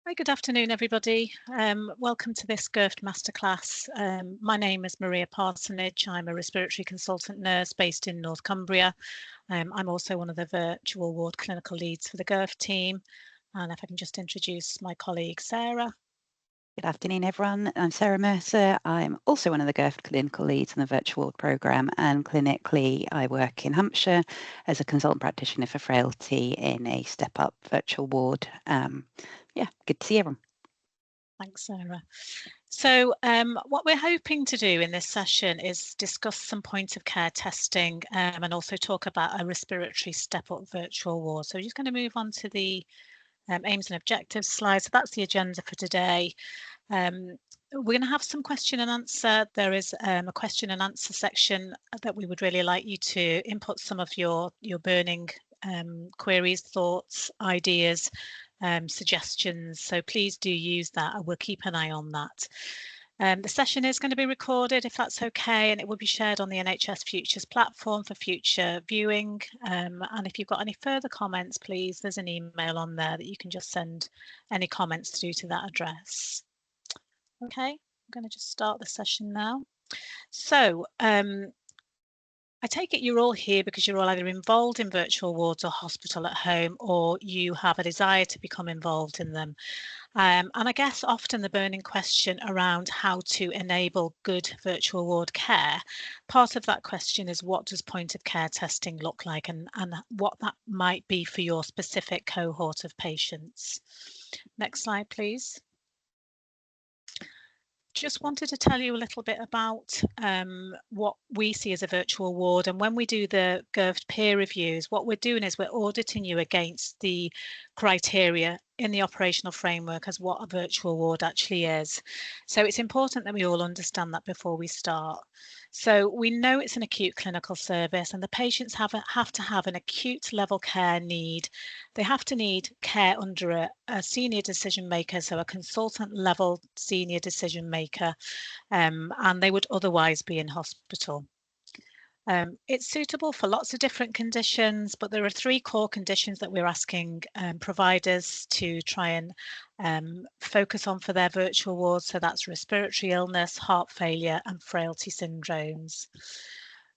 Hi, good afternoon, everybody. Welcome to this GIRFT Masterclass. My name is Maria Parsonage. I'm a respiratory consultant nurse based in North Cumbria. I'm also one of the virtual ward clinical leads for the GIRFT team. And if I can just introduce my colleague, Sarah. Good afternoon, everyone. I'm Sarah Mercer. I'm also one of the GIRFT clinical leads in the virtual ward programme, and clinically I work in Hampshire as a consultant practitioner for frailty in a step-up virtual ward. Yeah, good to see everyone. Thanks, Sarah. So what we're hoping to do in this session is discuss some point of care testing and also talk about a respiratory step-up virtual ward. So we're just going to move on to the aims and objectives slide. So that's the agenda for today. We're going to have some question and answer. There is a question and answer section that we would really like you to input some of your burning queries, thoughts, ideas, suggestions. So please do use that, and we'll keep an eye on that. The session is going to be recorded, if that's okay, and it will be shared on the NHS Futures platform for future viewing. And if you've got any further comments, please, there's an email on there that you can just send any comments through to that address. Okay, I'm going to just start the session now. So I take it you're all here because you're all either involved in virtual wards or hospital at home, or you have a desire to become involved in them. And I guess often the burning question around how to enable good virtual ward care, part of that question is what does point of care testing look like, and what that might be for your specific cohort of patients. Next slide, please. Just wanted to tell you a little bit about what we see as a virtual ward. And when we do the GIRFT peer reviews, what we're doing is we're auditing you against the criteria in the operational framework as what a virtual ward actually is. So it's important that we all understand that before we start. So we know it's an acute clinical service, and the patients have to have an acute level care need. They have to need care under a senior decision maker, so a consultant level senior decision maker, and they would otherwise be in hospital. It's suitable for lots of different conditions, but there are 3 core conditions that we're asking providers to try and focus on for their virtual wards. So that's respiratory illness, heart failure, and frailty syndromes.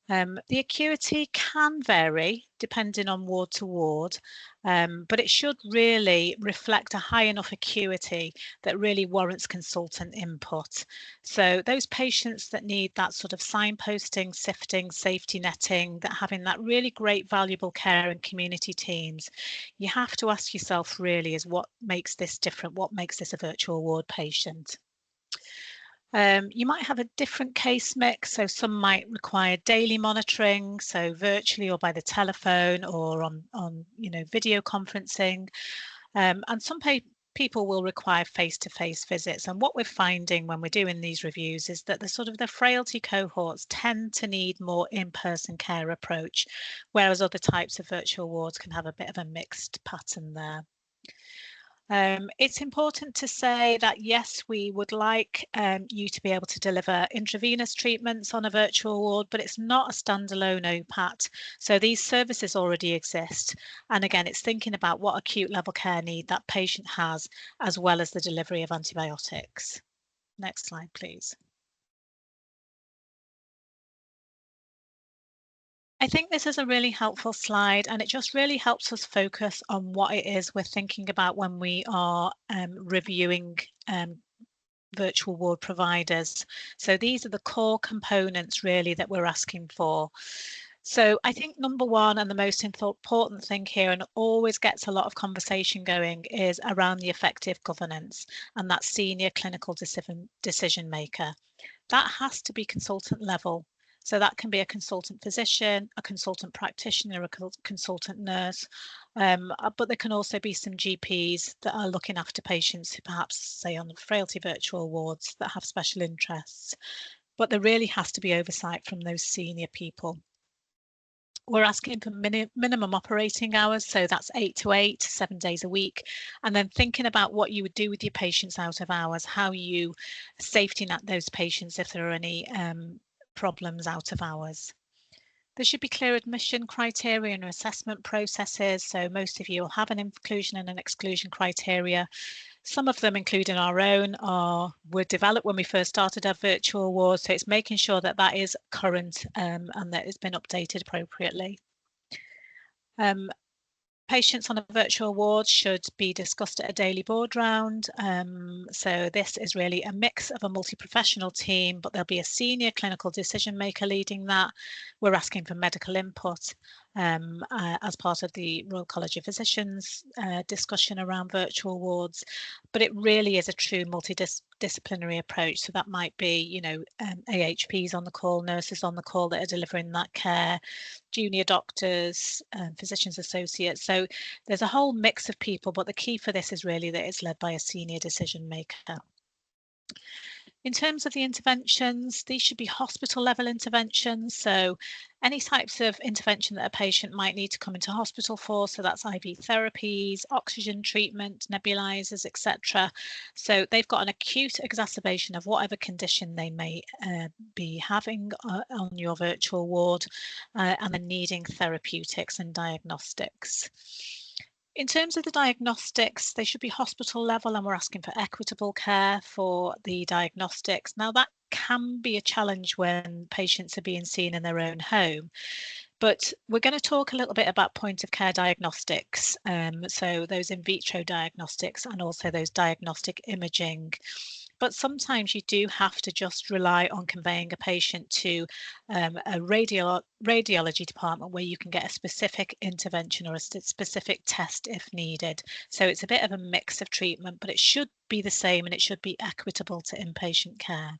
The acuity can vary depending on ward to ward, but it should really reflect a high enough acuity that really warrants consultant input. So those patients that need that sort of signposting, sifting, safety netting, that having that really great valuable care and community teams, you have to ask yourself really is what makes this different, what makes this a virtual ward patient. You might have a different case mix, so some might require daily monitoring, so virtually or by the telephone or on video conferencing, and some people will require face-to-face visits. And what we're finding when we're doing these reviews is that the frailty cohorts tend to need more in-person care approach, whereas other types of virtual wards can have a bit of a mixed pattern there. It's important to say that, yes, we would like you to be able to deliver intravenous treatments on a virtual ward, but it's not a standalone OPAT. So these services already exist. And again, it's thinking about what acute level care need that patient has, as well as the delivery of antibiotics. Next slide, please. I think this is a really helpful slide, and it just really helps us focus on what it is we're thinking about when we are reviewing virtual ward providers. So these are the core components really that we're asking for. So I think number one and the most important thing here, and always gets a lot of conversation going, is around the effective governance and that senior clinical decision maker. That has to be consultant level. So that can be a consultant physician, a consultant practitioner, a consultant nurse, but there can also be some GPs that are looking after patients who perhaps, say, on the frailty virtual wards that have special interests. But there really has to be oversight from those senior people. We're asking for minimum operating hours, so that's 8 to 8, 7 days a week, and then thinking about what you would do with your patients out of hours, how you safety net those patients if there are any problems out of hours. There should be clear admission criteria and assessment processes. So most of you will have an inclusion and an exclusion criteria. Some of them, including our own, were developed when we first started our virtual ward, so it's making sure that that is current and that it's been updated appropriately. Patients on a virtual ward should be discussed at a daily board round. So this is really a mix of a multi-professional team, but there'll be a senior clinical decision maker leading that. We're asking for medical input as part of the Royal College of Physicians discussion around virtual wards. But it really is a true multidisciplinary approach. So that might be, you know, AHPs on the call, nurses on the call that are delivering that care, junior doctors, physicians associates. So there's a whole mix of people, but the key for this is really that it's led by a senior decision maker. In terms of the interventions, these should be hospital level interventions. So any types of intervention that a patient might need to come into hospital for, so that's IV therapies, oxygen treatment, nebulizers, etc. So they've got an acute exacerbation of whatever condition they may be having on your virtual ward and then needing therapeutics and diagnostics. In terms of the diagnostics, they should be hospital level, and we're asking for equitable care for the diagnostics. Now, that can be a challenge when patients are being seen in their own home, but we're going to talk a little bit about point of care diagnostics, so those in vitro diagnostics and also those diagnostic imaging. But sometimes you do have to just rely on conveying a patient to a radiology department where you can get a specific intervention or a specific test if needed. So it's a bit of a mix of treatment, but it should be the same and it should be equitable to inpatient care.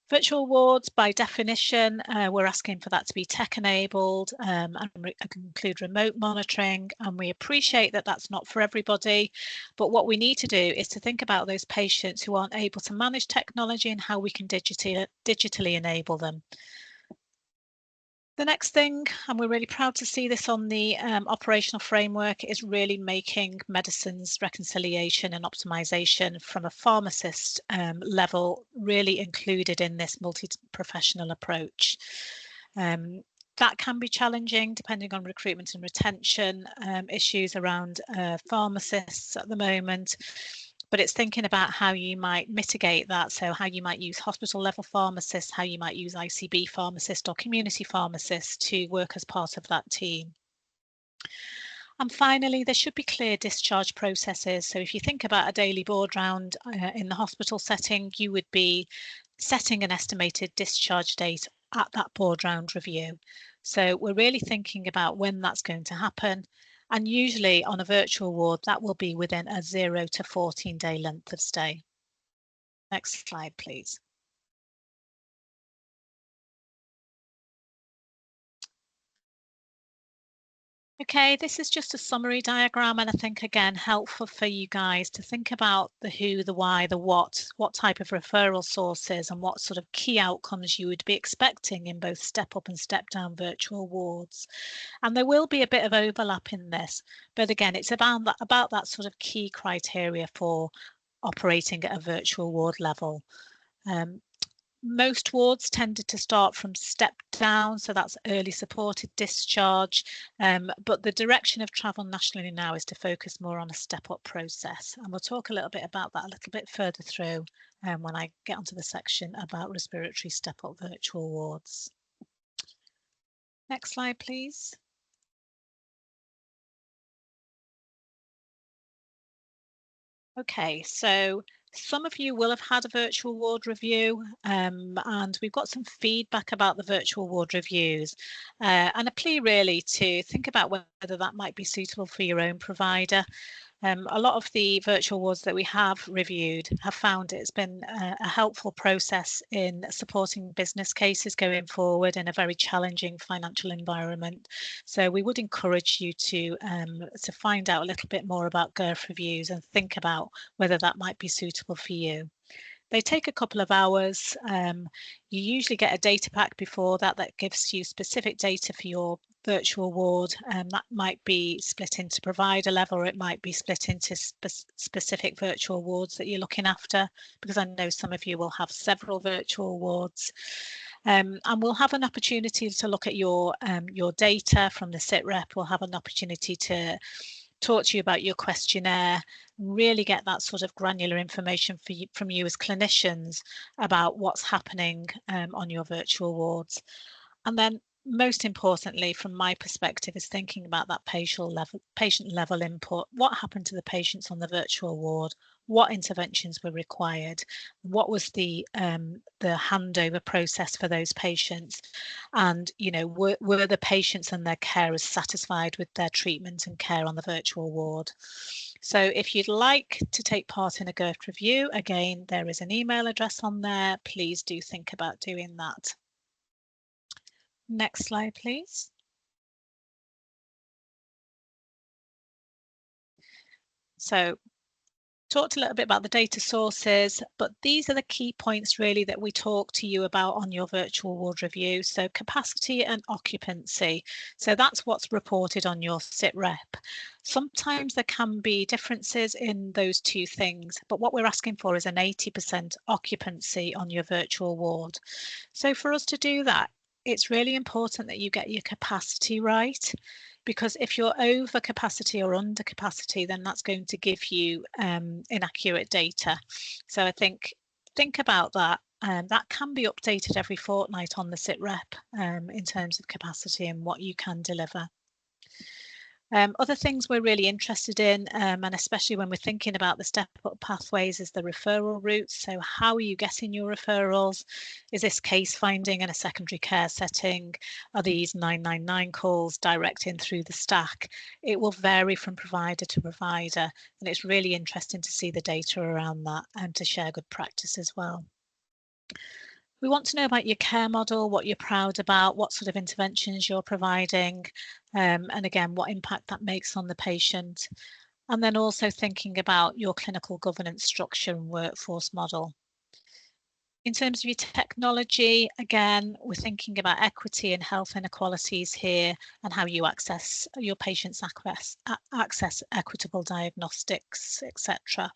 Virtual wards, by definition, we're asking for that to be tech-enabled and include remote monitoring. And we appreciate that that's not for everybody. But what we need to do is to think about those patients who aren't able to manage technology and how we can digitally enable them. The next thing, and we're really proud to see this on the operational framework, is really making medicines reconciliation and optimization from a pharmacist level really included in this multi-professional approach. That can be challenging depending on recruitment and retention issues around pharmacists at the moment. But it's thinking about how you might mitigate that. So how you might use hospital level pharmacists, how you might use ICB pharmacists or community pharmacists to work as part of that team. And finally, there should be clear discharge processes. So if you think about a daily board round in the hospital setting, you would be setting an estimated discharge date at that board round review. So we're really thinking about when that's going to happen. And usually on a virtual ward, that will be within a 0 to 14-day length of stay. Next slide, please. Okay, this is just a summary diagram, and I think, again, helpful for you guys to think about the who, the why, the what type of referral sources and what sort of key outcomes you would be expecting in both step up and step down virtual wards. And there will be a bit of overlap in this, but again, it's about that sort of key criteria for operating at a virtual ward level. Most wards tended to start from step down, so that's early supported discharge, but the direction of travel nationally now is to focus more on a step up process, and we'll talk a little bit about that a little bit further through when I get onto the section about respiratory step up virtual wards. Next slide, please. Okay, so some of you will have had a virtual ward review and we've got some feedback about the virtual ward reviews and a plea really to think about whether that might be suitable for your own provider. A lot of the virtual wards that we have reviewed have found it's been a helpful process in supporting business cases going forward in a very challenging financial environment. So we would encourage you to find out a little bit more about GIRFT reviews and think about whether that might be suitable for you. They take a couple of hours. You usually get a data pack before that gives you specific data for your virtual ward, and that might be split into provider level, or it might be split into specific virtual wards that you're looking after, because I know some of you will have several virtual wards. And we'll have an opportunity to look at your data from the SITREP. We'll have an opportunity to talk to you about your questionnaire, really get that sort of granular information from you as clinicians about what's happening on your virtual wards. And then most importantly, from my perspective, is thinking about that patient level input. What happened to the patients on the virtual ward? What interventions were required? What was the handover process for those patients? And, you know, were the patients and their carers satisfied with their treatment and care on the virtual ward? So if you'd like to take part in a GIRFT review, again, there is an email address on there. Please do think about doing that. Next slide, please. So talked a little bit about the data sources, but these are the key points really that we talk to you about on your virtual ward review. So capacity and occupancy. So that's what's reported on your SITREP. Sometimes there can be differences in those two things, but what we're asking for is an 80% occupancy on your virtual ward. So for us to do that, it's really important that you get your capacity right, because if you're over capacity or under capacity, then that's going to give you inaccurate data. So I think about that. That can be updated every fortnight on the SITREP in terms of capacity and what you can deliver. Other things we're really interested in, and especially when we're thinking about the step-up pathways, is the referral routes. So how are you getting your referrals? Is this case finding in a secondary care setting? Are these 999 calls direct in through the stack? It will vary from provider to provider, and it's really interesting to see the data around that and to share good practice as well. We want to know about your care model, what you're proud about, what sort of interventions you're providing, and again, what impact that makes on the patient. And then also thinking about your clinical governance structure and workforce model. In terms of your technology, again, we're thinking about equity and health inequalities here and how you access your patients' access equitable diagnostics, etc.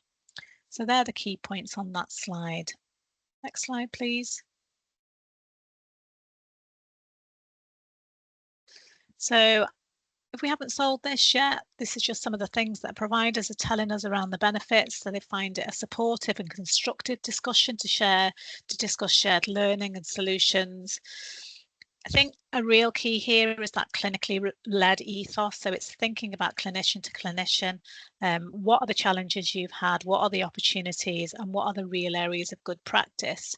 So they're the key points on that slide. Next slide, please. So if we haven't sold this yet, this is just some of the things that providers are telling us around the benefits. So they find it a supportive and constructive discussion to discuss shared learning and solutions. I think a real key here is that clinically led ethos. So it's thinking about clinician to clinician. What are the challenges you've had? What are the opportunities? And what are the real areas of good practice?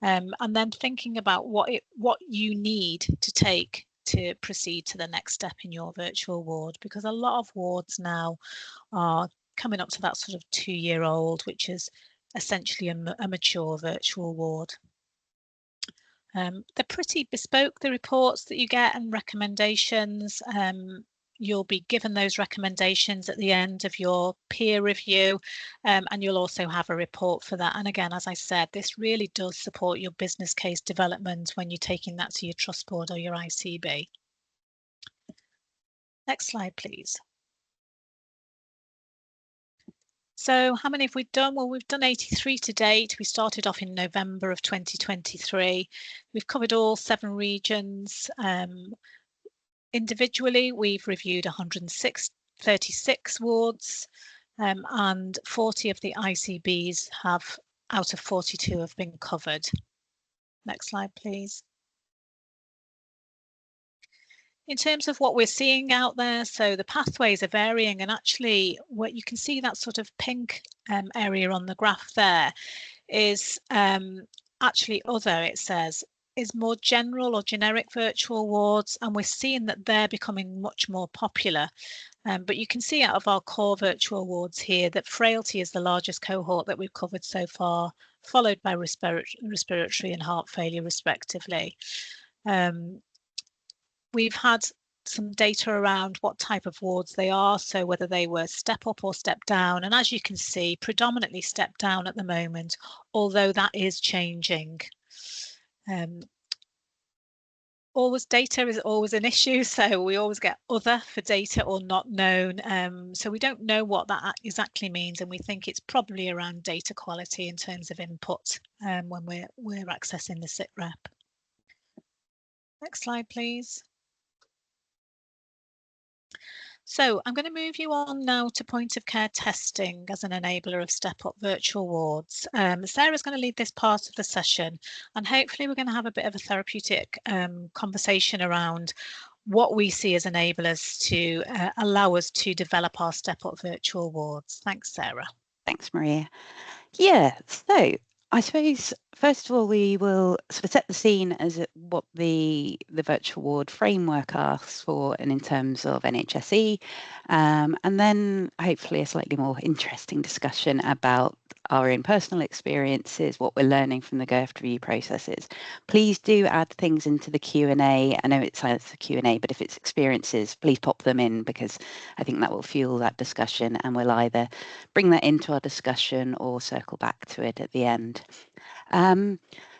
And then thinking about what you need to take to proceed to the next step in your virtual ward, because a lot of wards now are coming up to that sort of 2-year-old, which is essentially a mature virtual ward. They're pretty bespoke, the reports that you get and recommendations. You'll be given those recommendations at the end of your peer review, and you'll also have a report for that. And again, as I said, this really does support your business case development when you're taking that to your trust board or your ICB. Next slide, please. So how many have we done? Well, we've done 83 to date. We started off in November of 2023. We've covered all 7 regions. Individually, we've reviewed 136 wards, and 40 of the ICBs out of 42 have been covered. Next slide, please. In terms of what we're seeing out there, so the pathways are varying, and actually what you can see, that sort of pink area on the graph there is actually other, it says, is more general or generic virtual wards, and we're seeing that they're becoming much more popular. But you can see out of our core virtual wards here that frailty is the largest cohort that we've covered so far, followed by respiratory and heart failure respectively. We've had some data around what type of wards they are, so whether they were step up or step down, and as you can see, predominantly step down at the moment, although that is changing. Always data is always an issue, so we always get other for data or not known, so we don't know what that exactly means, and we think it's probably around data quality in terms of input when we're accessing the SITREP. Next slide, please. So I'm going to move you on now to point of care testing as an enabler of Step Up virtual wards. Sarah's going to lead this part of the session, and hopefully we're going to have a bit of a therapeutic conversation around what we see as enablers to allow us to develop our Step Up virtual wards. Thanks, Sarah. Thanks, Maria. Yeah, so I suppose first of all we will sort of set the scene as what the virtual ward framework asks for, and in terms of NHSE, and then hopefully a slightly more interesting discussion about our own personal experiences, what we're learning from the GIRFT review processes. Please do add things into the Q&A. I know it's a Q&A, but if it's experiences, please pop them in, because I think that will fuel that discussion, and we'll either bring that into our discussion or circle back to it at the end.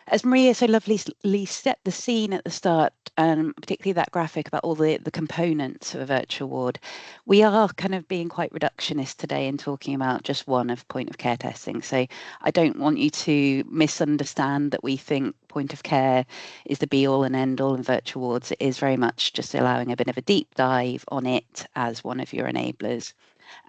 As Maria so lovely set the scene at the start, particularly that graphic about all the components of a virtual ward, we are kind of being quite reductionist today in talking about just one of point of care testing. So I don't want you to misunderstand that we think point of care is the be all and end all in virtual wards. It is very much just allowing a bit of a deep dive on it as one of your enablers.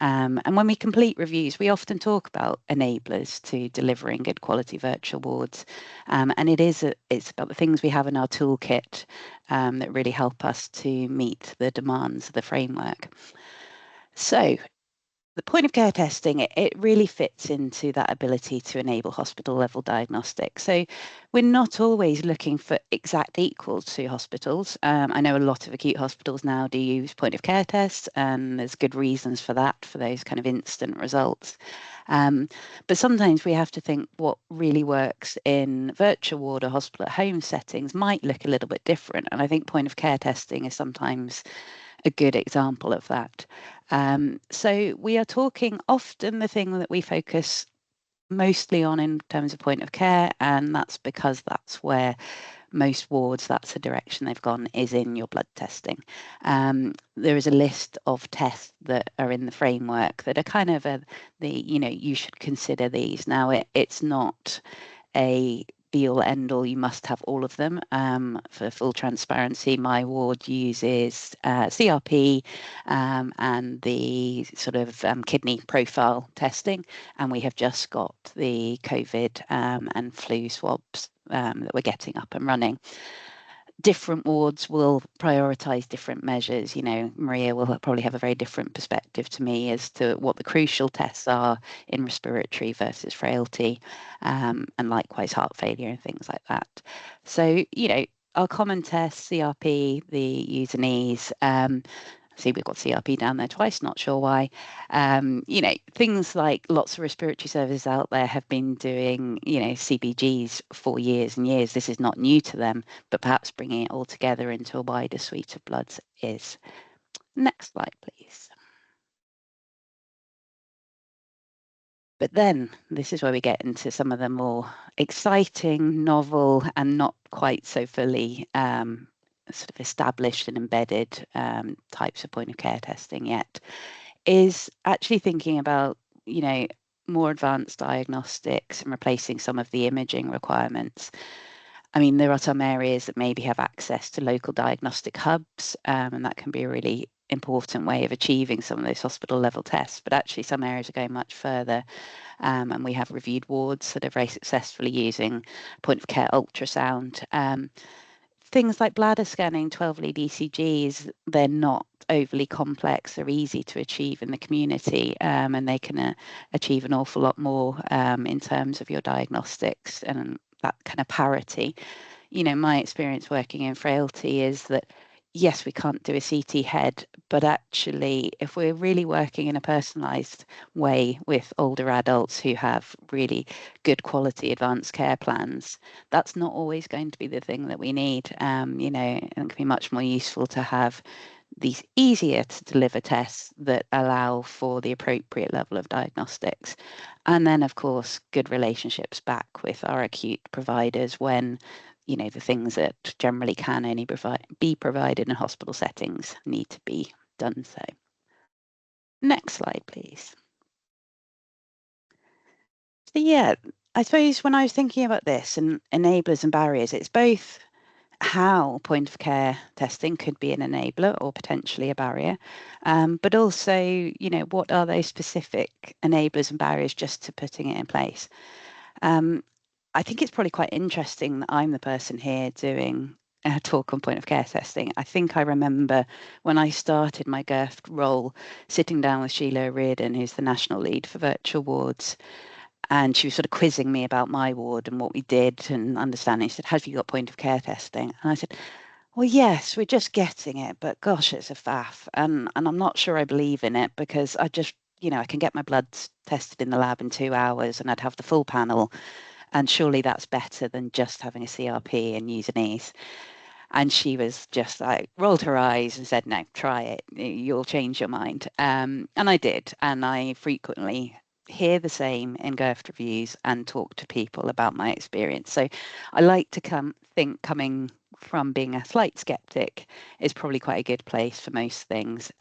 And when we complete reviews, we often talk about enablers to delivering good quality virtual wards. And it's about the things we have in our toolkit that really help us to meet the demands of the framework. So the point of care testing, it really fits into that ability to enable hospital level diagnostics. So we're not always looking for exact equals to hospitals. I know a lot of acute hospitals now do use point of care tests, and there's good reasons for that, for those kind of instant results. But sometimes we have to think what really works in virtual ward or hospital at home settings might look a little bit different. And I think point of care testing is sometimes a good example of that. So we are talking often the thing that we focus mostly on in terms of point of care, and that's because that's where most wards, that's the direction they've gone, is in your blood testing. There is a list of tests that are in the framework that are kind of you should consider these. Now, it's not a be all end all, you must have all of them. For full transparency, my ward uses CRP and the sort of kidney profile testing, and we have just got the COVID and flu swabs that we're getting up and running. Different wards will prioritise different measures. You know, Maria will probably have a very different perspective to me as to what the crucial tests are in respiratory versus frailty, and likewise heart failure and things like that. So, you know, our common tests, CRP, the U's and E's, see, we've got CRP down there twice, not sure why. You know, things like lots of respiratory services out there have been doing, you know, CBGs for years and years. This is not new to them, but perhaps bringing it all together into a wider suite of bloods is. Next slide, please. But then this is where we get into some of the more exciting, novel, and not quite so fully sort of established and embedded types of point of care testing yet, is actually thinking about, you know, more advanced diagnostics and replacing some of the imaging requirements. I mean, there are some areas that maybe have access to local diagnostic hubs, and that can be a really important way of achieving some of those hospital level tests. But actually, some areas are going much further, and we have reviewed wards that are very successfully using point of care ultrasound. Things like bladder scanning, 12 lead ECGs, they're not overly complex. They're easy to achieve in the community, and they can achieve an awful lot more in terms of your diagnostics and that kind of parity. You know, my experience working in frailty is that, yes, we can't do a CT head, but actually, if we're really working in a personalised way with older adults who have really good quality advanced care plans, that's not always going to be the thing that we need. You know, and it can be much more useful to have these easier to deliver tests that allow for the appropriate level of diagnostics. And then, of course, good relationships back with our acute providers when, you know, the things that generally can only be provided in hospital settings need to be done so. Next slide, please. So yeah, I suppose when I was thinking about this and enablers and barriers, it's both how point of care testing could be an enabler or potentially a barrier, but also, what are those specific enablers and barriers just to putting it in place. I think it's probably quite interesting that I'm the person here doing a talk on point of care testing. I think I remember when I started my GIRFT role, sitting down with Sheila Reardon, who's the national lead for virtual wards, and she was sort of quizzing me about my ward and what we did and understanding. She said, "Have you got point of care testing?" And I said, "Well, yes, we're just getting it, but gosh, it's a faff. And I'm not sure I believe in it because I just, I can get my bloods tested in the lab in 2 hours and I'd have the full panel. And surely that's better than just having a CRP and use an ease." And she was just like, rolled her eyes and said, "No, try it. You'll change your mind." And I did. And I frequently hear the same in GIRFT reviews and talk to people about my experience. So I like to think coming from being a slight skeptic is probably quite a good place for most things.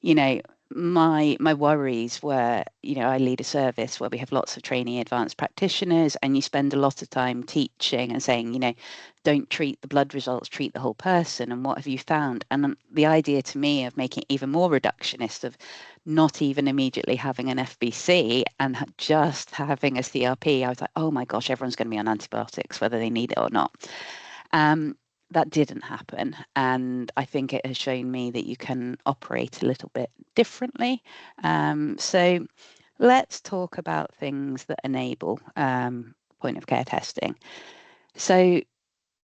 You know, my worries were, I lead a service where we have lots of trainee advanced practitioners, and you spend a lot of time teaching and saying, don't treat the blood results, treat the whole person. And what have you found? And the idea to me of making it even more reductionist, of not even immediately having an FBC and just having a CRP, I was like, oh my gosh, everyone's going to be on antibiotics, whether they need it or not. Um, that didn't happen. And I think it has shown me that you can operate a little bit differently. So let's talk about things that enable point of care testing. So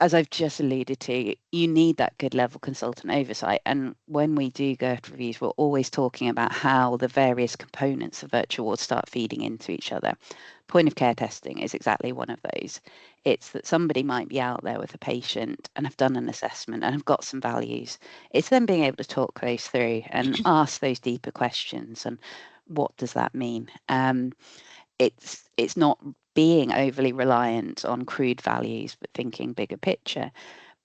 as I've just alluded to, you need that good level consultant oversight. And when we do GIRFT reviews, we're always talking about how the various components of virtual wards start feeding into each other. Point of care testing is exactly one of those. It's that somebody might be out there with a patient and have done an assessment and have got some values. It's then being able to talk those through and ask those deeper questions. And what does that mean? It's not being overly reliant on crude values, but thinking bigger picture.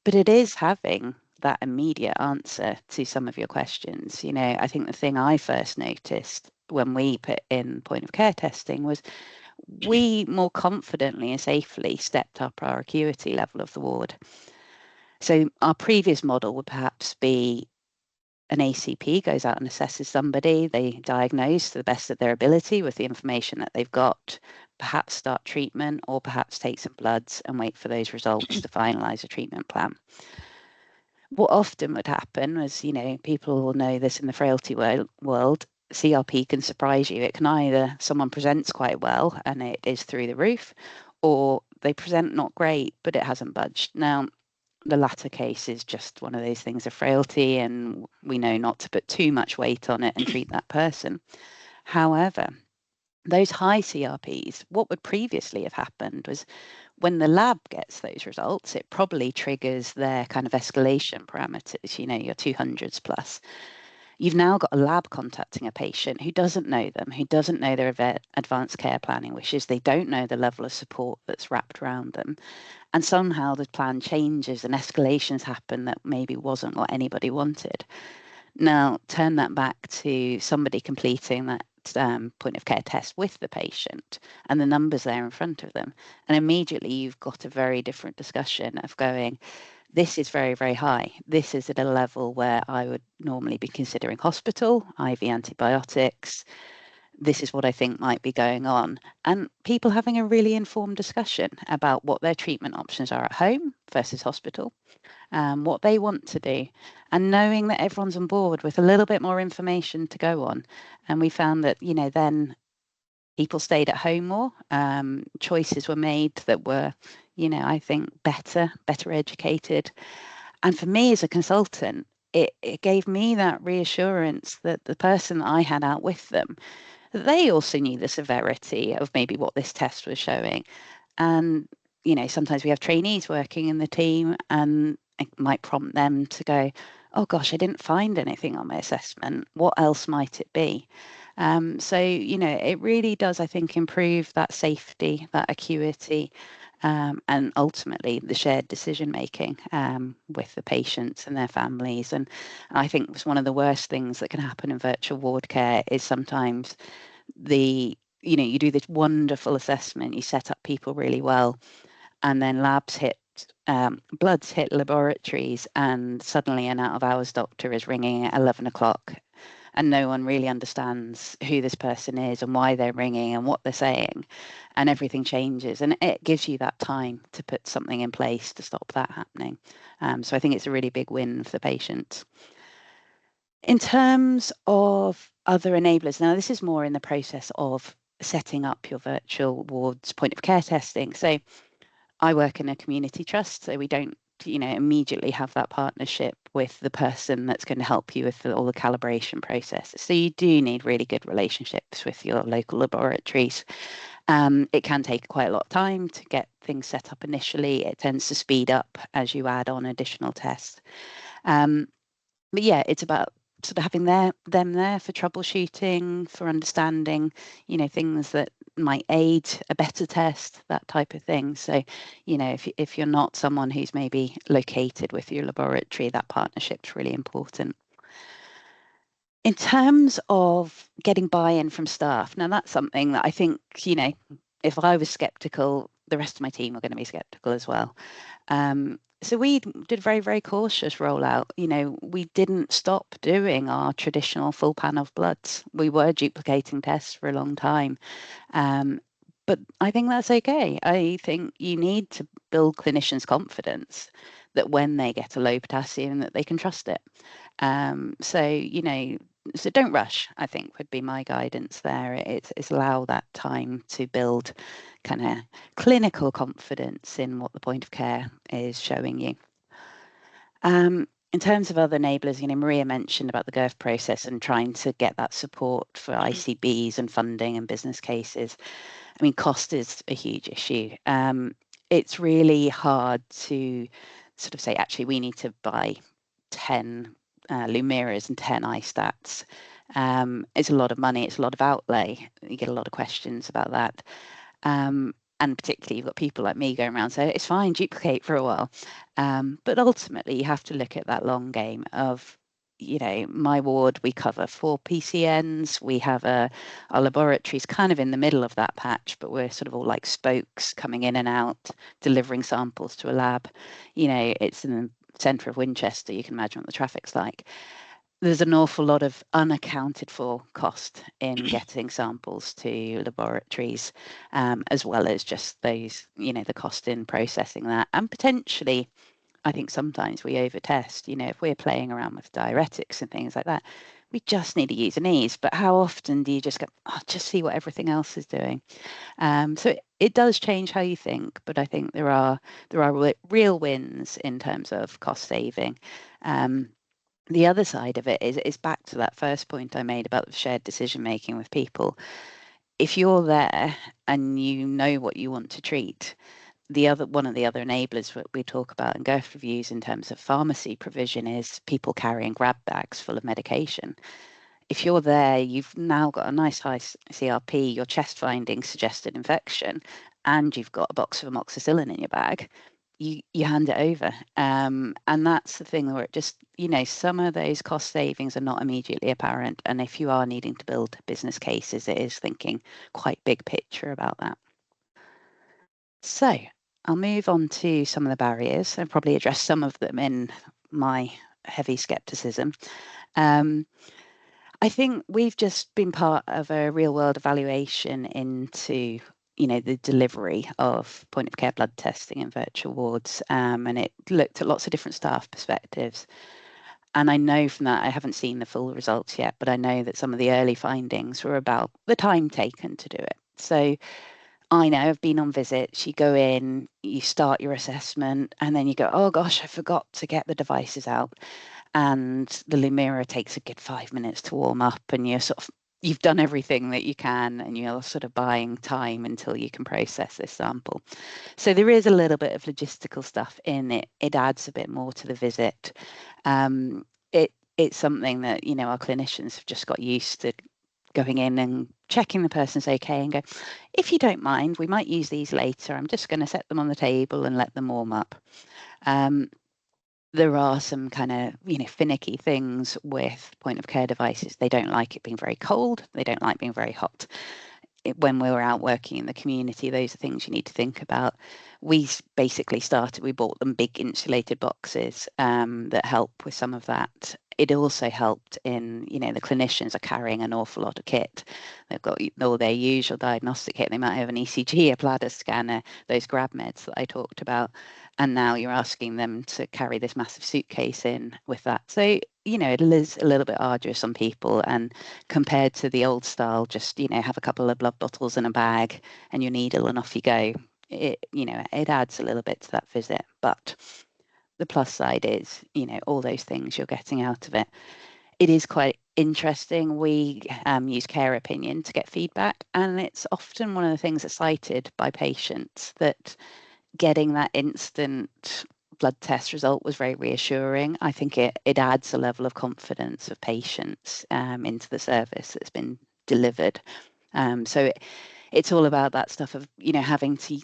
But it is having that immediate answer to some of your questions. I think the thing I first noticed when we put in point of care testing was we more confidently and safely stepped up our acuity level of the ward. So our previous model would perhaps be an ACP goes out and assesses somebody, they diagnose to the best of their ability with the information that they've got, perhaps start treatment, or perhaps take some bloods and wait for those results to finalize a treatment plan. What often would happen was, people will know this in the frailty world, CRP can surprise you. It can either someone presents quite well and it is through the roof, or they present not great, but it hasn't budged. Now, the latter case is just one of those things of frailty, and we know not to put too much weight on it and treat that person. However, those high CRPs, what would previously have happened was when the lab gets those results, it probably triggers their kind of escalation parameters, your 200s plus. You've now got a lab contacting a patient who doesn't know them, who doesn't know their advanced care planning wishes, they don't know the level of support that's wrapped around them. And somehow the plan changes and escalations happen that maybe wasn't what anybody wanted. Now, turn that back to somebody completing that point of care test with the patient and the numbers there in front of them. And immediately you've got a very different discussion of going, this is very, very high. This is at a level where I would normally be considering hospital, IV antibiotics. This is what I think might be going on. And people having a really informed discussion about what their treatment options are at home versus hospital, what they want to do, and knowing that everyone's on board with a little bit more information to go on. And we found that, then people stayed at home more. Choices were made that were, I think better educated. And for me as a consultant, it gave me that reassurance that the person that I had out with them, they also knew the severity of maybe what this test was showing. And, sometimes we have trainees working in the team and it might prompt them to go, oh gosh, I didn't find anything on my assessment. What else might it be? So, it really does, I think, improve that safety, that acuity, and ultimately the shared decision making with the patients and their families. And I think it's one of the worst things that can happen in virtual ward care is sometimes you do this wonderful assessment, you set up people really well, and then labs hit bloods hit laboratories and suddenly an out of hours doctor is ringing at 11 o'clock and no one really understands who this person is and why they're ringing and what they're saying, and everything changes, and it gives you that time to put something in place to stop that happening. So I think it's a really big win for the patient. In terms of other enablers, now this is more in the process of setting up your virtual wards point of care testing. So I work in a community trust, so we don't immediately have that partnership with the person that's going to help you with all the calibration processes. So you do need really good relationships with your local laboratories. It can take quite a lot of time to get things set up initially. It tends to speed up as you add on additional tests. But yeah, it's about sort of having them there for troubleshooting, for understanding, things that might aid a better test, that type of thing. So, if you're not someone who's maybe located with your laboratory, that partnership's really important. In terms of getting buy-in from staff, now that's something that I think, if I was skeptical, the rest of my team are going to be skeptical as well. So we did very, very cautious rollout. We didn't stop doing our traditional full panel of bloods. We were duplicating tests for a long time. But I think that's okay. I think you need to build clinicians' confidence that when they get a low potassium, that they can trust it. So don't rush, I think, would be my guidance there. It's allow that time to build kind of clinical confidence in what the point of care is showing you. In terms of other enablers, Maria mentioned about the GIRFT process and trying to get that support for ICBs and funding and business cases. I mean, cost is a huge issue. It's really hard to sort of say, actually, we need to buy 10 Lumiras and 10 iStats. It's a lot of money. It's a lot of outlay. You get a lot of questions about that. And particularly you've got people like me going around saying, it's fine, duplicate for a while. But ultimately, you have to look at that long game of, my ward, we cover 4 PCNs. We have our laboratories kind of in the middle of that patch, but we're sort of all like spokes coming in and out, delivering samples to a lab. It's in the centre of Winchester. You can imagine what the traffic's like. There's an awful lot of unaccounted for cost in getting samples to laboratories, as well as just those, the cost in processing that. And potentially, I think sometimes we over-test. If we're playing around with diuretics and things like that, we just need to use an ease. But how often do you just go, just see what everything else is doing? So it does change how you think, but I think there are real wins in terms of cost saving. The other side of it is back to that first point I made about shared decision making with people. If you're there and you know what you want to treat, one of the other enablers that we talk about in GIRFT reviews in terms of pharmacy provision is people carrying grab bags full of medication. If you're there, you've now got a nice high CRP, your chest findings suggested infection, and you've got a box of amoxicillin in your bag. You hand it over. And that's the thing where it just, some of those cost savings are not immediately apparent. And if you are needing to build business cases, it is thinking quite big picture about that. So I'll move on to some of the barriers and probably address some of them in my heavy skepticism. I think we've just been part of a real world evaluation into the delivery of point of care blood testing in virtual wards, and it looked at lots of different staff perspectives. And I know from that, I haven't seen the full results yet, but I know that some of the early findings were about the time taken to do it. So I know I've been on visits, you go in, you start your assessment, and then you go, oh gosh, I forgot to get the devices out. And the Lumira takes a good 5 minutes to warm up, and you've done everything that you can, and you're sort of buying time until you can process this sample. So there is a little bit of logistical stuff in it. It adds a bit more to the visit. It's something that, our clinicians have just got used to going in and checking the person's okay and go, if you don't mind, we might use these later. I'm just going to set them on the table and let them warm up. There are some kind of, finicky things with point of care devices. They don't like it being very cold. They don't like being very hot. when we were out working in the community, those are things you need to think about. We basically we bought them big insulated boxes that help with some of that. It also helped in, the clinicians are carrying an awful lot of kit. They've got all their usual diagnostic kit. They might have an ECG, a bladder scanner, those grab meds that I talked about. And now you're asking them to carry this massive suitcase in with that. So, it is a little bit arduous on people. And compared to the old style, just, have a couple of blood bottles in a bag and your needle and off you go. It adds a little bit to that visit. But the plus side is, all those things you're getting out of it. It is quite interesting. We use care opinion to get feedback, and it's often one of the things that's cited by patients that getting that instant blood test result was very reassuring. I think it adds a level of confidence of patients into the service that's been delivered. So it's all about that stuff of, having to,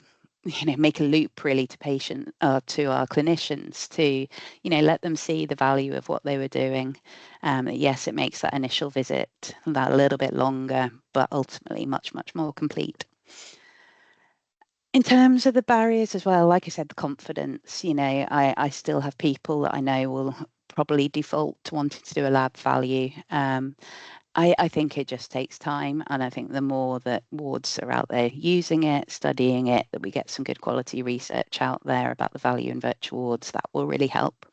make a loop really to to our clinicians to, let them see the value of what they were doing. Yes, it makes that initial visit that a little bit longer, but ultimately much, much more complete. In terms of the barriers as well, like I said, the confidence, I still have people that I know will probably default to wanting to do a lab value. I think it just takes time. And I think the more that wards are out there using it, studying it, that we get some good quality research out there about the value in virtual wards, that will really help.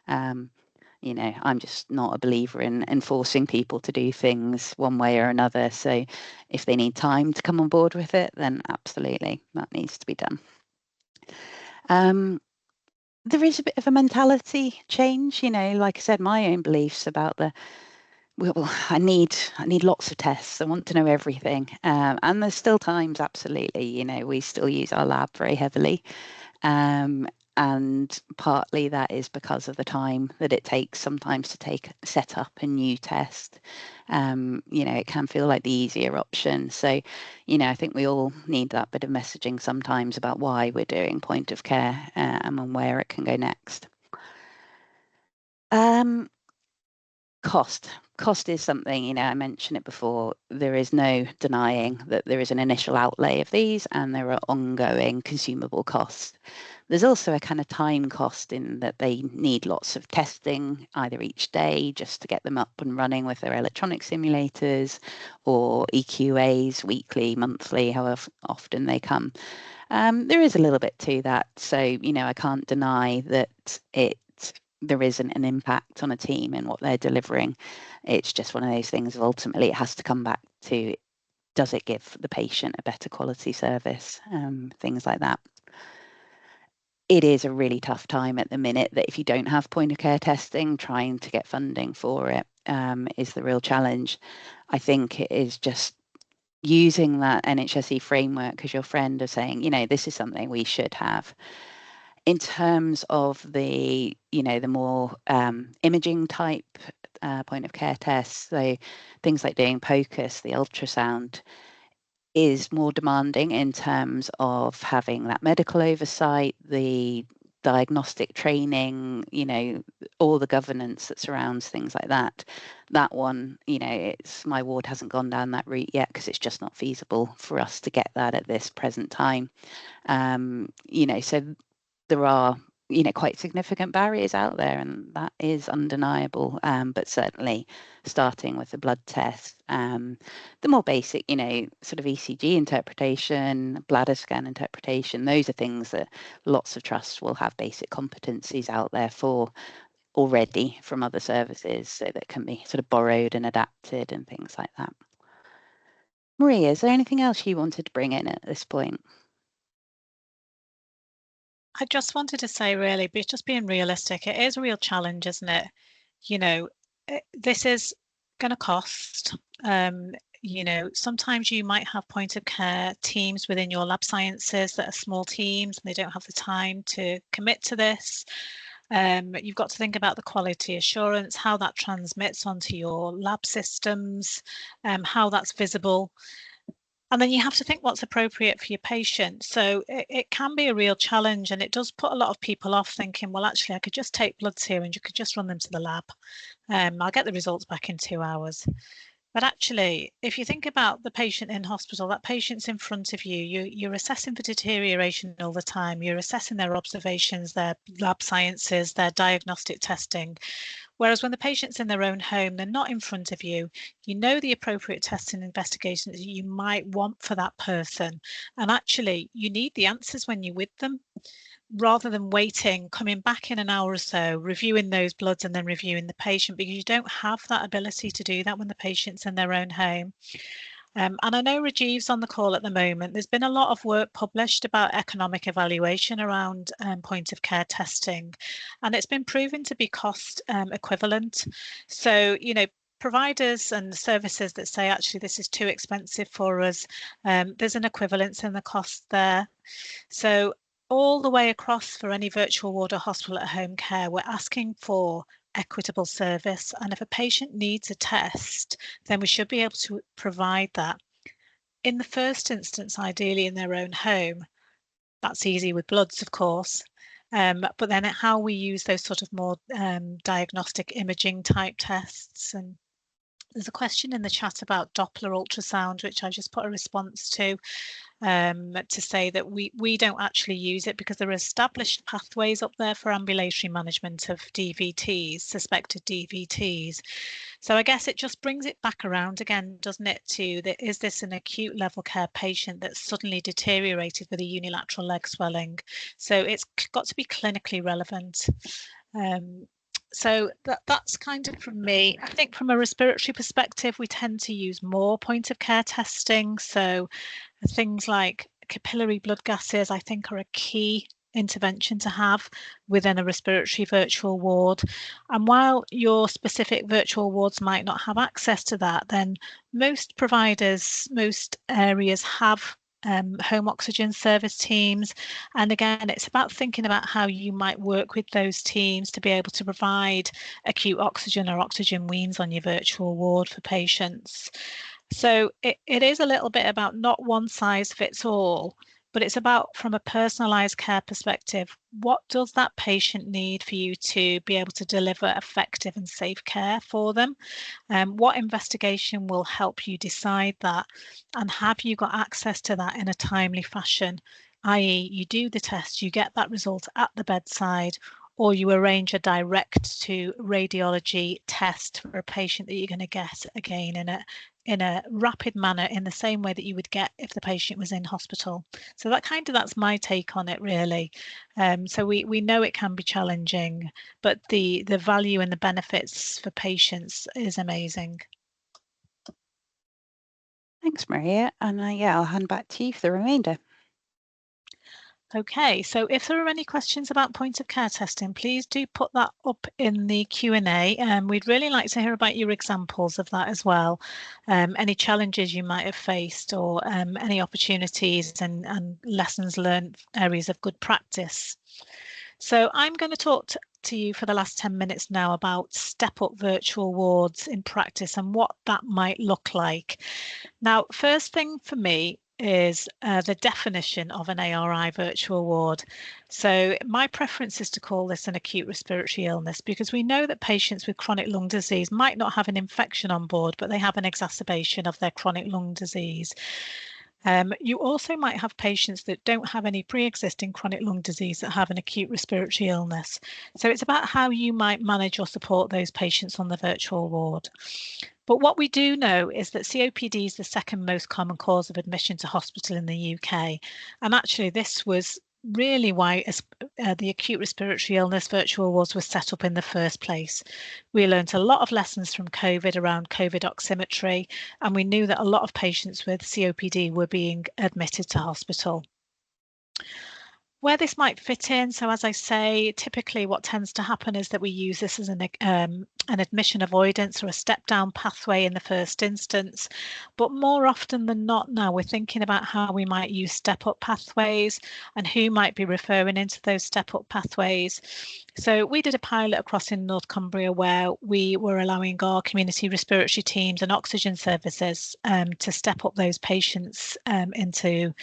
I'm just not a believer in forcing people to do things one way or another. So if they need time to come on board with it, then absolutely, that needs to be done. There is a bit of a mentality change, like I said, my own beliefs about well, I need lots of tests. I want to know everything. And there's still times, absolutely, we still use our lab very heavily. And partly that is because of the time that it takes sometimes to set up a new test. It can feel like the easier option. So, I think we all need that bit of messaging sometimes about why we're doing point of care and where it can go next. Cost is something, I mentioned it before, there is no denying that there is an initial outlay of these and there are ongoing consumable costs. There's also a kind of time cost in that they need lots of testing, either each day just to get them up and running with their electronic simulators, or EQAs weekly, monthly, however often they come. There is a little bit to that. So, I can't deny that there isn't an impact on a team and what they're delivering. It's just one of those things of ultimately it has to come back to, does it give the patient a better quality service? Things like that. It is a really tough time at the minute that if you don't have point of care testing, trying to get funding for it is the real challenge. I think it is just using that NHSE framework as your friend of saying, this is something we should have. In terms of the more imaging type point of care tests, so things like doing POCUS, the ultrasound, is more demanding in terms of having that medical oversight, the diagnostic training, all the governance that surrounds things like that. That one, my ward hasn't gone down that route yet because it's just not feasible for us to get that at this present time. So there are quite significant barriers out there, and that is undeniable. But certainly starting with the blood test, the more basic, sort of ECG interpretation, bladder scan interpretation, those are things that lots of trusts will have basic competencies out there for already from other services, so that can be sort of borrowed and adapted and things like that. Maria, is there anything else you wanted to bring in at this point? I just wanted to say, really, but just being realistic, it is a real challenge, isn't it? This is going to cost. Sometimes you might have point of care teams within your lab sciences that are small teams and they don't have the time to commit to this. You've got to think about the quality assurance, how that transmits onto your lab systems, how that's visible. And then you have to think what's appropriate for your patient. So it can be a real challenge, and it does put a lot of people off thinking, well, actually, I could just take bloods here and you could just run them to the lab. I'll get the results back in 2 hours. But actually, if you think about the patient in hospital, that patient's in front of you, you're assessing for deterioration all the time. You're assessing their observations, their lab sciences, their diagnostic testing. Whereas when the patient's in their own home, they're not in front of you. You know the appropriate tests and investigations that you might want for that person. And actually, you need the answers when you're with them, rather than waiting, coming back in an hour or so, reviewing those bloods and then reviewing the patient, because you don't have that ability to do that when the patient's in their own home. And I know Rajiv's on the call at the moment. There's been a lot of work published about economic evaluation around point of care testing, and it's been proven to be cost equivalent. So, you know, providers and services that say actually this is too expensive for us, there's an equivalence in the cost there. So all the way across for any virtual ward or hospital at home care, we're asking for equitable service. And if a patient needs a test, then we should be able to provide that. In the first instance, ideally in their own home. That's easy with bloods, of course. But then how we use those sort of more diagnostic imaging type tests. And there's a question in the chat about Doppler ultrasound, which I just put a response to say that we don't actually use it because there are established pathways up there for ambulatory management of DVTs, suspected DVTs. So I guess it just brings it back around again, doesn't it, to is this an acute level care patient that's suddenly deteriorated with a unilateral leg swelling? So it's got to be clinically relevant. So that's kind of from me. I think from a respiratory perspective, we tend to use more point of care testing. So things like capillary blood gases, I think, are a key intervention to have within a respiratory virtual ward. And while your specific virtual wards might not have access to that, then most providers, most areas have home oxygen service teams. And again, it's about thinking about how you might work with those teams to be able to provide acute oxygen or oxygen weans on your virtual ward for patients. So it is a little bit about not one size fits all, but it's about, from a personalized care perspective, what does that patient need for you to be able to deliver effective and safe care for them? What investigation will help you decide that? And have you got access to that in a timely fashion? i.e., you do the test, you get that result at the bedside, or you arrange a direct to radiology test for a patient that you're going to get again in a rapid manner, in the same way that you would get if the patient was in hospital. So that's my take on it, really. So we know it can be challenging, but the value and the benefits for patients is amazing. Thanks, Maria. And yeah, I'll hand back to you for the remainder. Okay, so if there are any questions about point of care testing, please do put that up in the Q&A. We'd really like to hear about your examples of that as well. Any challenges you might have faced, or any opportunities and lessons learned, areas of good practice. So I'm going to talk to you for the last 10 minutes now about step-up virtual wards in practice and what that might look like. Now, first thing for me is the definition of an ARI virtual ward. So my preference is to call this an acute respiratory illness, because we know that patients with chronic lung disease might not have an infection on board, but they have an exacerbation of their chronic lung disease. You also might have patients that don't have any pre-existing chronic lung disease that have an acute respiratory illness. So it's about how you might manage or support those patients on the virtual ward. But what we do know is that COPD is the second most common cause of admission to hospital in the UK. And actually, this was really why the acute respiratory illness virtual wards was set up in the first place. We learned a lot of lessons from COVID around COVID oximetry, and we knew that a lot of patients with COPD were being admitted to hospital. Where this might fit in, so as I say, typically what tends to happen is that we use this as an admission avoidance or a step-down pathway in the first instance. But more often than not now, we're thinking about how we might use step-up pathways and who might be referring into those step-up pathways. So we did a pilot across in North Cumbria where we were allowing our community respiratory teams and oxygen services to step up those patients into...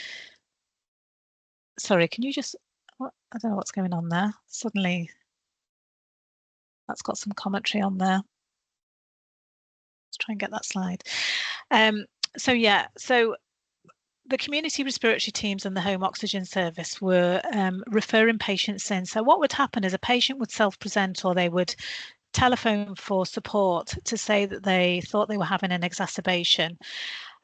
Sorry, can you just, I don't know what's going on there. Suddenly, that's got some commentary on there. Let's try and get that slide. So yeah, so the community respiratory teams and the home oxygen service were referring patients in. So what would happen is a patient would self-present, or they would telephone for support to say that they thought they were having an exacerbation.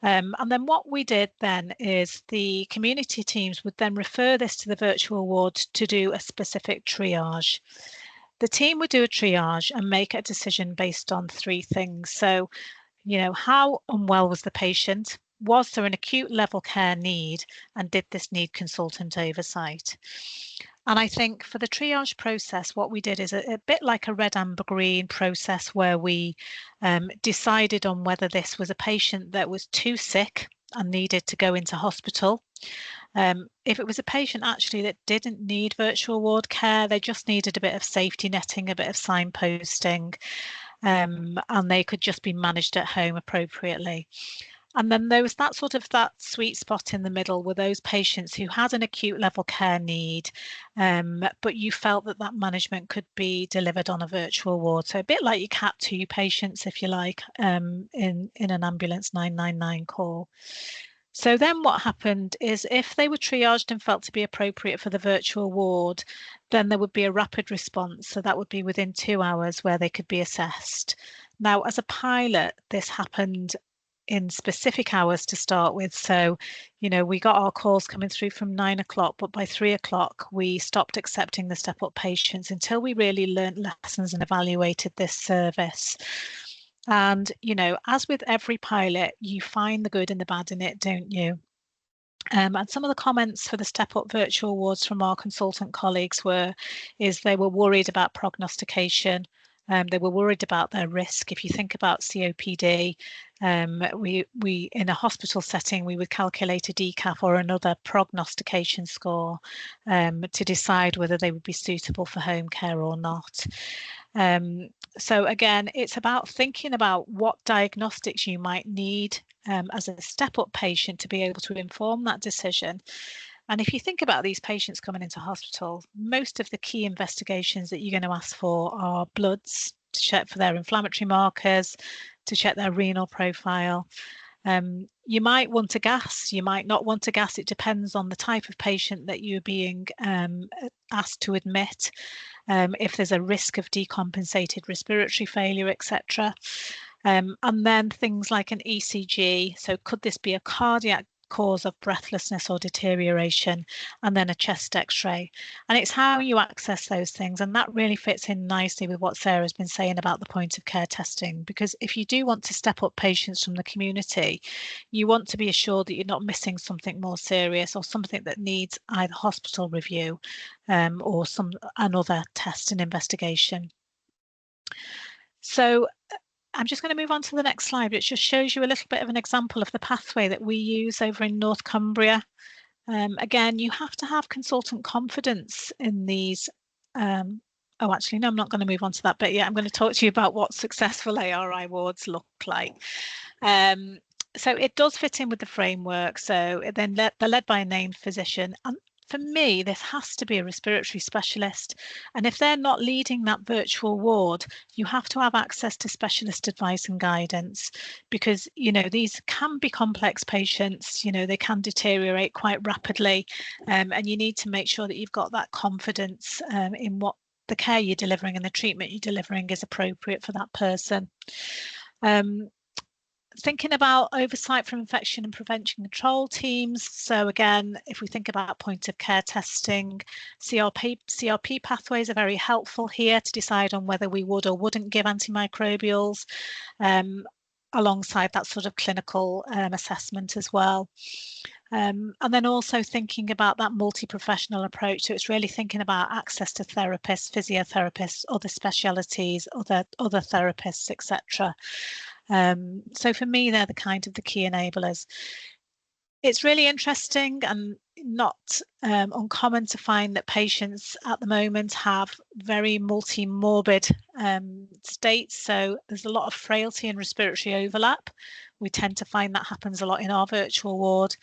And then what we did then is the community teams would then refer this to the virtual ward to do a specific triage. The team would do a triage and make a decision based on 3 things. So, how unwell was the patient? Was there an acute level care need? And did this need consultant oversight? And I think for the triage process, what we did is a bit like a red, amber, green process, where we decided on whether this was a patient that was too sick and needed to go into hospital. If it was a patient actually that didn't need virtual ward care, they just needed a bit of safety netting, a bit of signposting, and they could just be managed at home appropriately. And then there was that sweet spot in the middle, were those patients who had an acute level care need, but you felt that that management could be delivered on a virtual ward. So a bit like your Cat 2 patients, if you like, in an ambulance 999 call. So then what happened is, if they were triaged and felt to be appropriate for the virtual ward, then there would be a rapid response. So that would be within 2 hours where they could be assessed. Now, as a pilot, this happened in specific hours to start with. So, we got our calls coming through from 9 o'clock, but by 3 o'clock, we stopped accepting the step up patients until we really learnt lessons and evaluated this service. And, as with every pilot, you find the good and the bad in it, don't you? And some of the comments for the Step Up virtual wards from our consultant colleagues is they were worried about prognostication. They were worried about their risk. If you think about COPD, we in a hospital setting, we would calculate a DCAP or another prognostication score to decide whether they would be suitable for home care or not. So again, it's about thinking about what diagnostics you might need as a step-up patient to be able to inform that decision. And if you think about these patients coming into hospital, most of the key investigations that you're going to ask for are bloods, to check for their inflammatory markers, to check their renal profile. You might want a gas, you might not want a gas. It depends on the type of patient that you're being asked to admit, if there's a risk of decompensated respiratory failure, etc. And then things like an ECG. So could this be a cardiac cause of breathlessness or deterioration? And then a chest x-ray. And it's how you access those things, and that really fits in nicely with what Sarah's been saying about the point of care testing, because if you do want to step up patients from the community, you want to be assured that you're not missing something more serious or something that needs either hospital review or another test and investigation. So I'm just going to move on to the next slide, which just shows you a little bit of an example of the pathway that we use over in North Cumbria. Again, you have to have consultant confidence in these. Oh, actually, no, I'm not going to move on to that bit yet. I'm going to talk to you about what successful ARI wards look like. So it does fit in with the framework. So then they're led by a named physician. And for me, this has to be a respiratory specialist. And if they're not leading that virtual ward, you have to have access to specialist advice and guidance, because, these can be complex patients, they can deteriorate quite rapidly. And you need to make sure that you've got that confidence in what the care you're delivering and the treatment you're delivering is appropriate for that person. Thinking about oversight from infection and prevention control teams. So again, if we think about point of care testing, CRP pathways are very helpful here to decide on whether we would or wouldn't give antimicrobials, alongside that sort of clinical assessment as well. And then also thinking about that multi-professional approach. So it's really thinking about access to therapists, physiotherapists, other specialities, other therapists, etc. So for me, they're the key enablers. It's really interesting and not uncommon to find that patients at the moment have very multi-morbid states. So there's a lot of frailty and respiratory overlap. We tend to find that happens a lot in our virtual ward.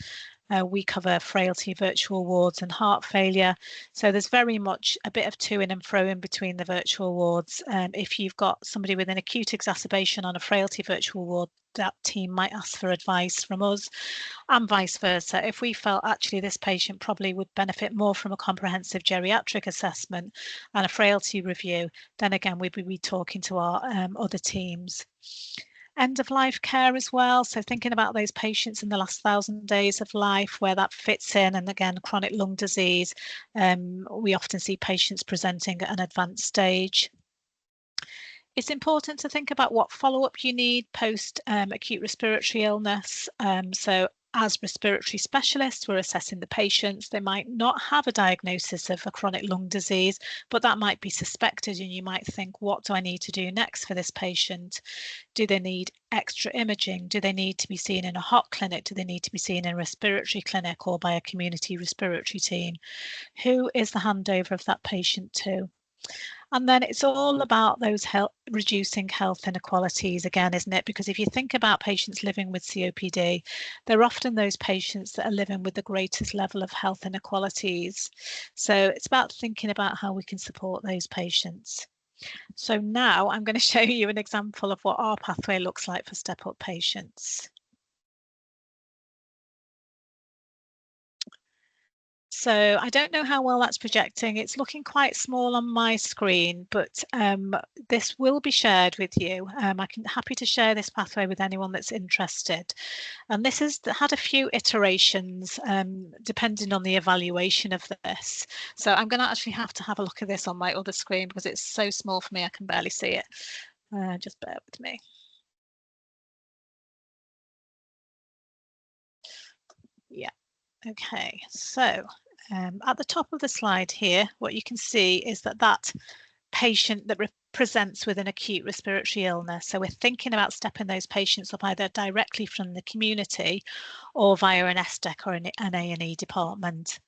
We cover frailty, virtual wards and heart failure. So there's very much a bit of to-ing and fro-in between the virtual wards. If you've got somebody with an acute exacerbation on a frailty virtual ward, that team might ask for advice from us, and vice versa. If we felt actually this patient probably would benefit more from a comprehensive geriatric assessment and a frailty review, then again we'd be talking to our other teams. End of life care as well, so thinking about those patients in the last 1,000 days of life, where that fits in, and again chronic lung disease, we often see patients presenting at an advanced stage. It's important to think about what follow-up you need post acute respiratory illness. So as respiratory specialists, we're assessing the patients. They might not have a diagnosis of a chronic lung disease, but that might be suspected, and you might think, what do I need to do next for this patient? Do they need extra imaging? Do they need to be seen in a hot clinic? Do they need to be seen in a respiratory clinic or by a community respiratory team? Who is the handover of that patient to? And then it's all about those reducing health inequalities again, isn't it? Because if you think about patients living with COPD, they're often those patients that are living with the greatest level of health inequalities. So it's about thinking about how we can support those patients. So now I'm going to show you an example of what our pathway looks like for step-up patients. So I don't know how well that's projecting. It's looking quite small on my screen, but this will be shared with you. I'm happy to share this pathway with anyone that's interested. And this has had a few iterations depending on the evaluation of this. So I'm going to actually have to have a look at this on my other screen because it's so small for me, I can barely see it. Just bear with me. Yeah, okay, so at the top of the slide here, what you can see is that patient that presents with an acute respiratory illness. So we're thinking about stepping those patients up either directly from the community or via an SDEC or an A&E department.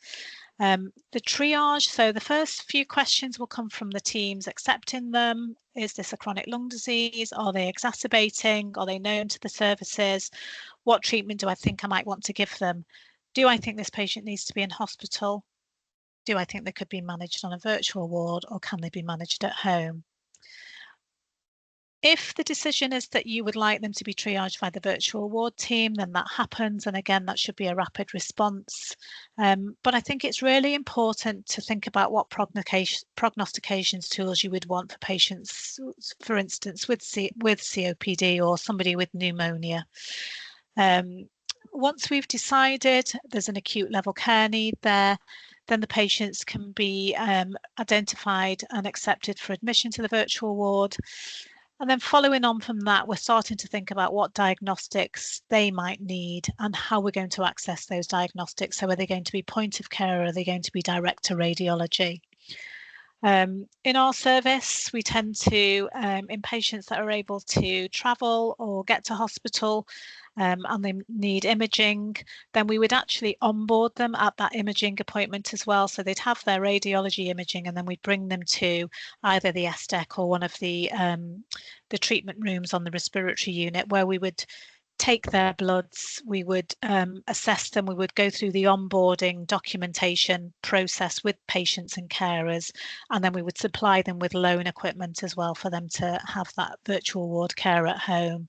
The triage, so the first few questions will come from the teams accepting them. Is this a chronic lung disease? Are they exacerbating? Are they known to the services? What treatment do I think I might want to give them? Do I think this patient needs to be in hospital? Do I think they could be managed on a virtual ward, or can they be managed at home? If the decision is that you would like them to be triaged by the virtual ward team, then that happens. And again, that should be a rapid response. But I think it's really important to think about what prognostications tools you would want for patients, for instance, with COPD or somebody with pneumonia. Once we've decided there's an acute level care need there, then the patients can be identified and accepted for admission to the virtual ward. And then following on from that, we're starting to think about what diagnostics they might need and how we're going to access those diagnostics. So are they going to be point of care, or are they going to be direct to radiology? In our service, we tend to, in patients that are able to travel or get to hospital and they need imaging, then we would actually onboard them at that imaging appointment as well. So they'd have their radiology imaging, and then we'd bring them to either the SDEC or one of the treatment rooms on the respiratory unit, where we would take their bloods, we would assess them, we would go through the onboarding documentation process with patients and carers, and then we would supply them with loan equipment as well for them to have that virtual ward care at home.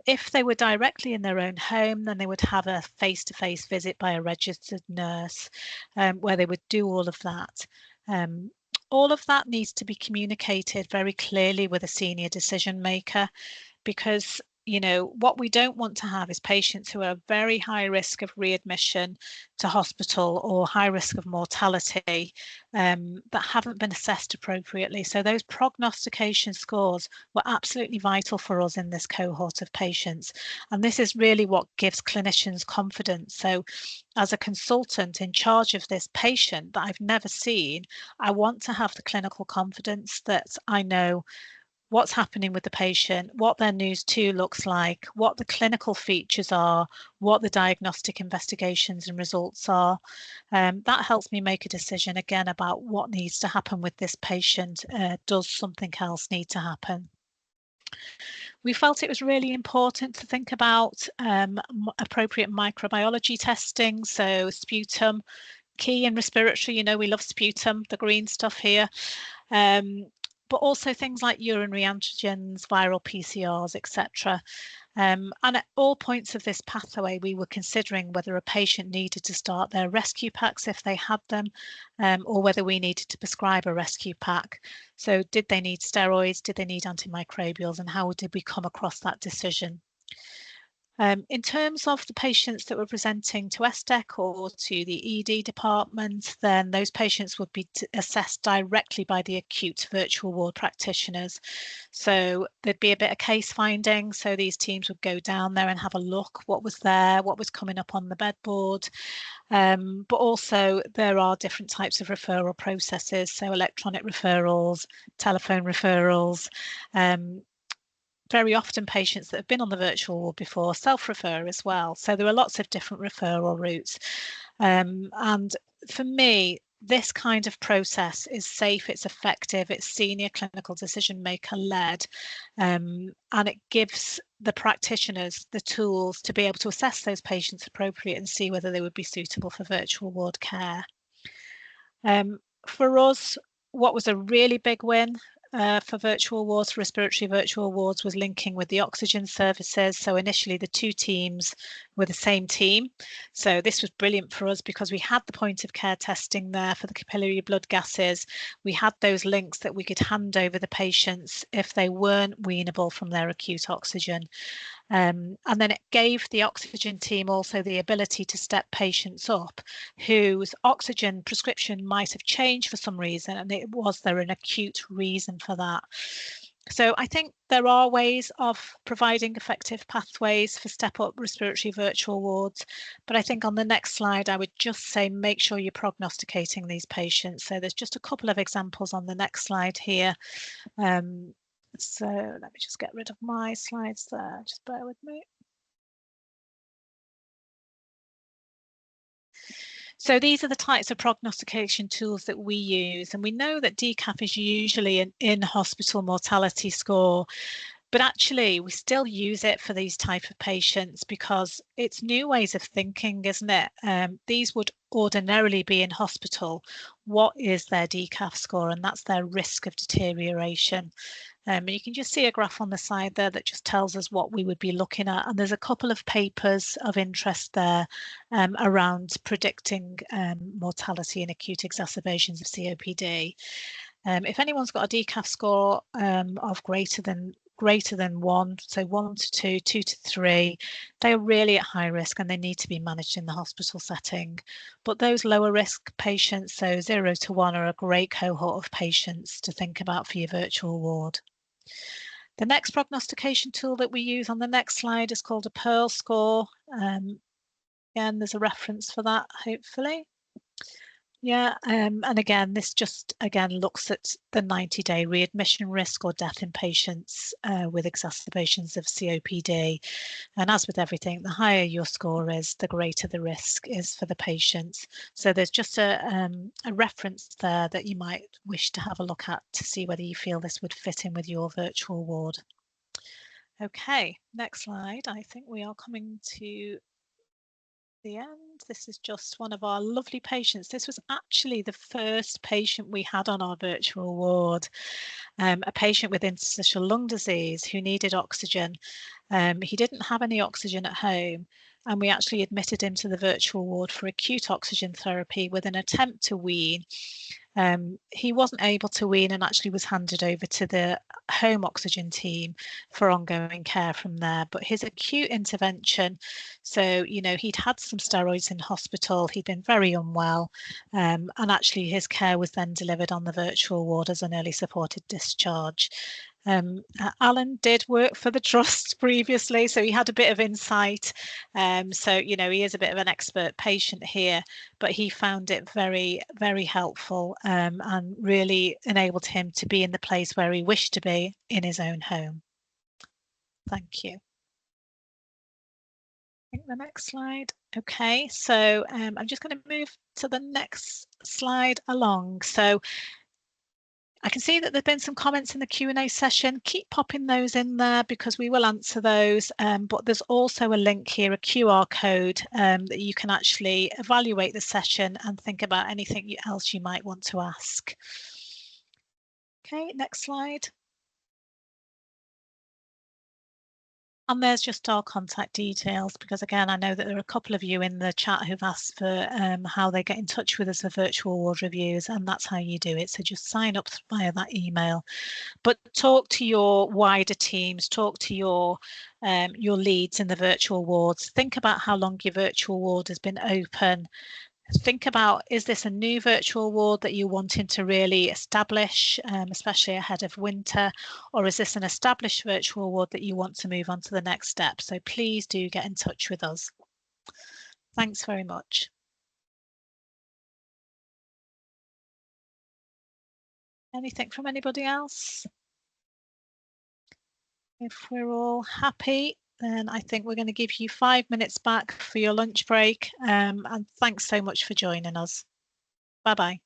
If they were directly in their own home, then they would have a face-to-face visit by a registered nurse where they would do all of that. All of that needs to be communicated very clearly with a senior decision maker, because what we don't want to have is patients who are very high risk of readmission to hospital or high risk of mortality that haven't been assessed appropriately. So those prognostication scores were absolutely vital for us in this cohort of patients. And this is really what gives clinicians confidence. So as a consultant in charge of this patient that I've never seen, I want to have the clinical confidence that I know what's happening with the patient, what their news 2 looks like, what the clinical features are, what the diagnostic investigations and results are. That helps me make a decision again about what needs to happen with this patient. Does something else need to happen? We felt it was really important to think about appropriate microbiology testing, so sputum, key and respiratory, we love sputum, the green stuff here, but also things like urinary antigens, viral PCRs, etc. And at all points of this pathway, we were considering whether a patient needed to start their rescue packs if they had them, or whether we needed to prescribe a rescue pack. So did they need steroids? Did they need antimicrobials? And how did we come across that decision? In terms of the patients that were presenting to SDEC or to the ED department, then those patients would be assessed directly by the acute virtual ward practitioners. So there'd be a bit of case finding. So these teams would go down there and have a look, what was there, what was coming up on the bedboard. But also there are different types of referral processes. So electronic referrals, telephone referrals, very often patients that have been on the virtual ward before self-refer as well. So there are lots of different referral routes. And for me, this kind of process is safe, it's effective, it's senior clinical decision maker led, and it gives the practitioners the tools to be able to assess those patients appropriate and see whether they would be suitable for virtual ward care. For us, what was a really big win for virtual wards, respiratory virtual wards, was linking with the oxygen services. So initially the two teams were the same team. So this was brilliant for us because we had the point of care testing there for the capillary blood gases. We had those links that we could hand over the patients if they weren't weanable from their acute oxygen. And then it gave the oxygen team also the ability to step patients up whose oxygen prescription might have changed for some reason, and was there an acute reason for that. So I think there are ways of providing effective pathways for step-up respiratory virtual wards, but I think on the next slide I would just say make sure you're prognosticating these patients. So there's just a couple of examples on the next slide here. So let me just get rid of my slides there, just bear with me. So these are the types of prognostication tools that we use, and we know that DCAP is usually an in-hospital mortality score, but actually we still use it for these type of patients because it's new ways of thinking, isn't it? These would ordinarily be in hospital. What is their DCAF score? And that's their risk of deterioration. And you can just see a graph on the side there that just tells us what we would be looking at. And there's a couple of papers of interest there around predicting mortality in acute exacerbations of COPD. If anyone's got a DCAF score of greater than 1, so 1 to 2, 2 to 3, they are really at high risk and they need to be managed in the hospital setting. But those lower risk patients, so 0 to 1, are a great cohort of patients to think about for your virtual ward. The next prognostication tool that we use on the next slide is called a Pearl score. Again, there's a reference for that, hopefully. Yeah, and again, this just looks at the 90-day readmission risk or death in patients with exacerbations of COPD. And as with everything, the higher your score is, the greater the risk is for the patients. So there's just a reference there that you might wish to have a look at to see whether you feel this would fit in with your virtual ward. Okay, next slide. I think we are coming to the end. This is just one of our lovely patients. This was actually the first patient we had on our virtual ward, a patient with interstitial lung disease who needed oxygen. He didn't have any oxygen at home, and we actually admitted him to the virtual ward for acute oxygen therapy with an attempt to wean. He wasn't able to wean and actually was handed over to the home oxygen team for ongoing care from there. But his acute intervention, so, he'd had some steroids in hospital, he'd been very unwell, and actually his care was then delivered on the virtual ward as an early supported discharge. Alan did work for the trust previously, so he had a bit of insight. So, he is a bit of an expert patient here, but he found it very, very helpful and really enabled him to be in the place where he wished to be in his own home. Thank you. I think the next slide. Okay, so I'm just going to move to the next slide along. So I can see that there's been some comments in the Q&A session. Keep popping those in there because we will answer those. But there's also a link here, a QR code that you can actually evaluate the session and think about anything else you might want to ask. Okay, next slide. And there's just our contact details, because again, I know that there are a couple of you in the chat who've asked for how they get in touch with us for virtual ward reviews, and that's how you do it. So just sign up via that email, but talk to your wider teams, talk to your leads in the virtual wards. Think about how long your virtual ward has been open. Think about, is this a new virtual ward that you're wanting to really establish, especially ahead of winter, or is this an established virtual ward that you want to move on to the next step? So please do get in touch with us. Thanks very much. Anything from anybody else? If we're all happy, then I think we're going to give you 5 minutes back for your lunch break. And thanks so much for joining us. Bye-bye.